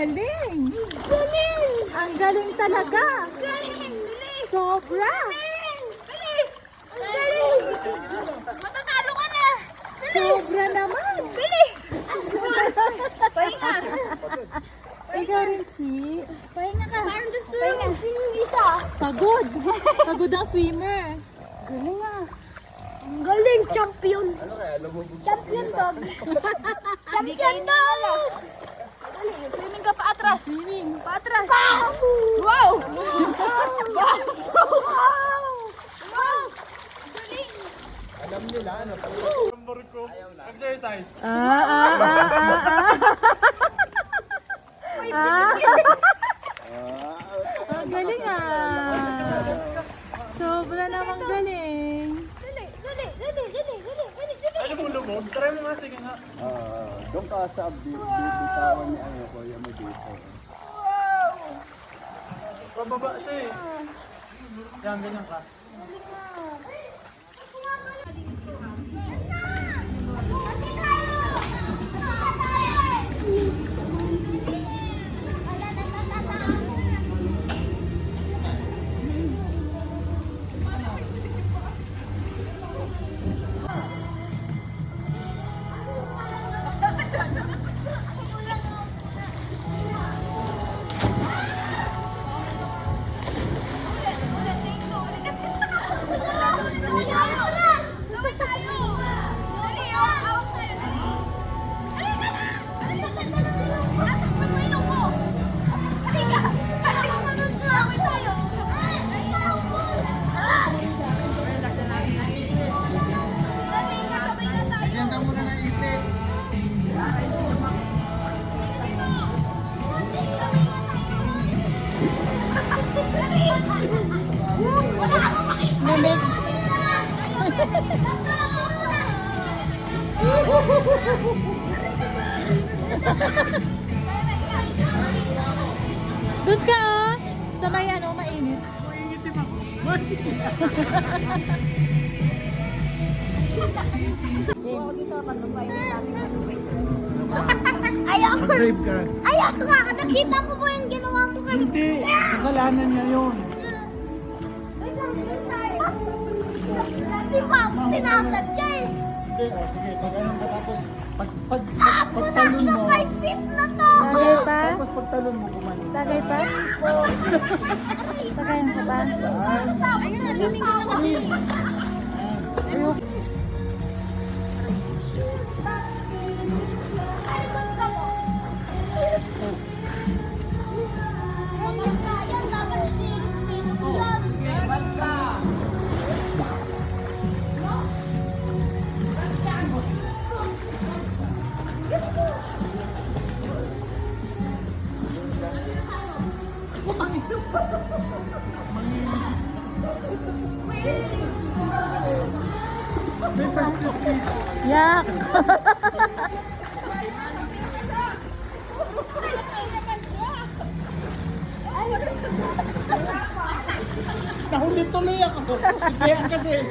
galing! Galing! Ang galing talaga! Galing! Bilis! Sobra! Galing! Bilis! Ang galing! Matatalo ka na! Bilis! Sobra naman! Bilis! Pahinga! Ikaw rin, Chi. Pahinga ka! Parang gusto pahinga. Sino yung isa? Pagod! Pagod ang swimmer. Galing ah! Ang galing! Champion! Champion dog! Champion dog! Swimming ka pa atras! Swimming. Pa atras! Wow! Wow! Wow! Galing! Alam nila, ano? Exercise. Ang galing ah. Sobra namang galing. Dali! Dali! Dali! Dali! Dali! Dali! Dali! Ano mo lumog? Try mo nga, sige nga. Doon ka sa bitawan ni ano ko, yung dito. Wow! Pababa siya eh. Yan, ganyan ka. Yan ka muna ng isip. Namig. Doon ka ah. Sa may ano, mainit. Mangingitim ako. Ayoko! Mag-drive ka. Ayoko nga! Nakita ko po yung ginawa mo kanina. Hindi. Kasalanan niya yun. Si Papa sinasadya eh. Hindi. O, sige. Pag anong katapos, Nasa pagtalon mo. 5 feet na to! Tagay pa? Tapos pagtalon mo, kumanin. Tagay pa? Tagayan ka pa? Ayun na, swimming ka na kasi. May pastis dito. Yak! Nahuli tuloy ako. Kaya kasi.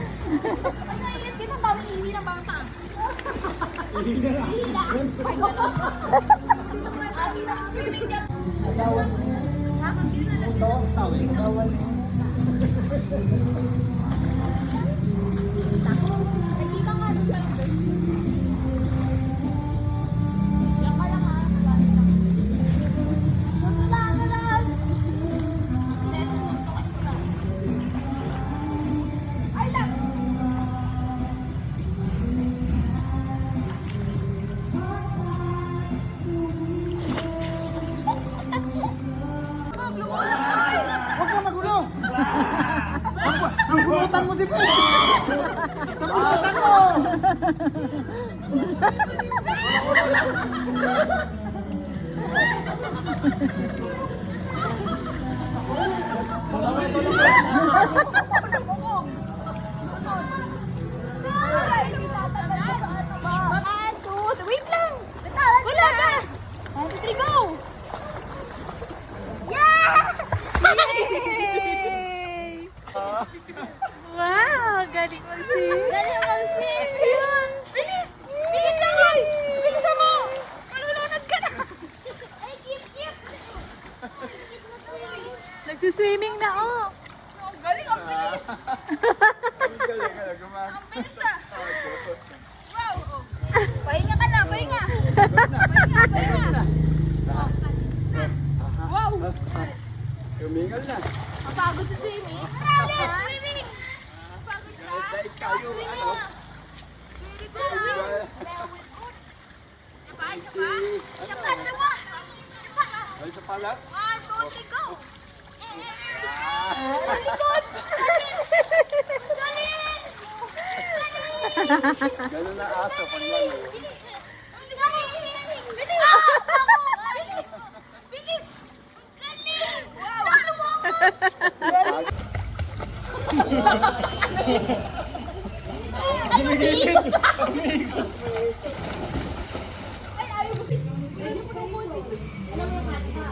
Huwag ka magulo. Sampulutan mo si Pete. Sampulutan mo. Wait lang! Wala ka! 1, 2, 3, go! Yeah! Yay! Wow! Galing mo si... Galing mag-swim! Yun! Bilis! Bilis naman! Bilis mo! Malulunod ka na! Ay, cute, cute! Nagsiswimming na, oh. Ang galing, ang bilis. Ang galing ka na gumamit. Ang bilis ah. Wow. Oh. Pahinga ka na, pahinga. Pahinga. Wow. Tumingal na. Mapagod si Jimmy. Ulit, swimming. Mapagod ka. Kahit kayo, ano? Very good. Diba? Diba? Diba? Ay, sa pala. 1, 2, 3, go! Talikod! Galing! Galing! Ganun na aso pag lalo. Galing! Ako! Bilis! Bilis! Galing! Wow! Ano mo ako? Ay, umiikot! Ay, ayaw mo si... Ayaw mo ng konti. Alam mo naman, ha?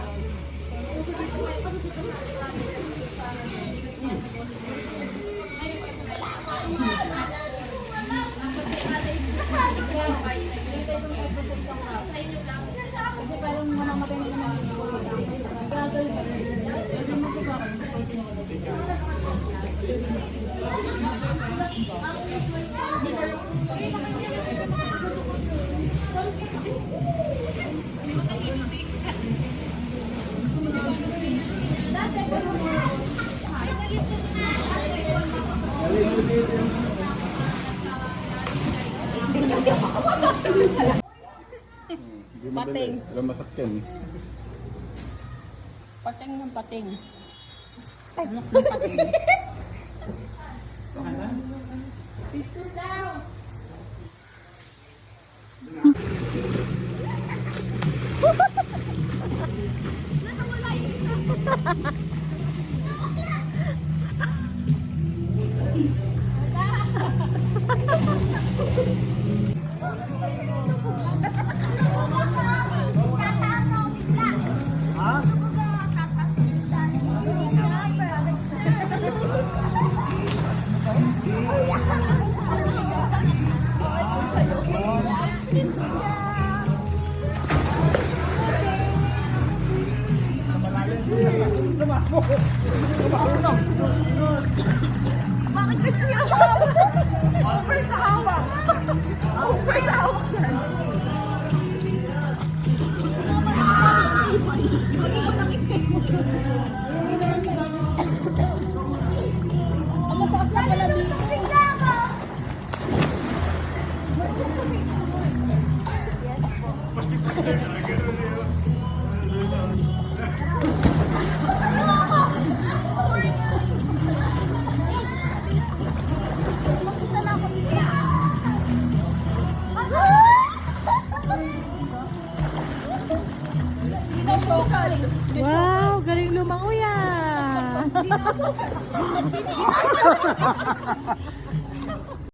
Pating. Alam masakyan. Pating ng pating. Bakit kasi ako? Over sa hawak. Over sa hawak. Ang mataas na pala dito. Wow, galing lumangoy ah.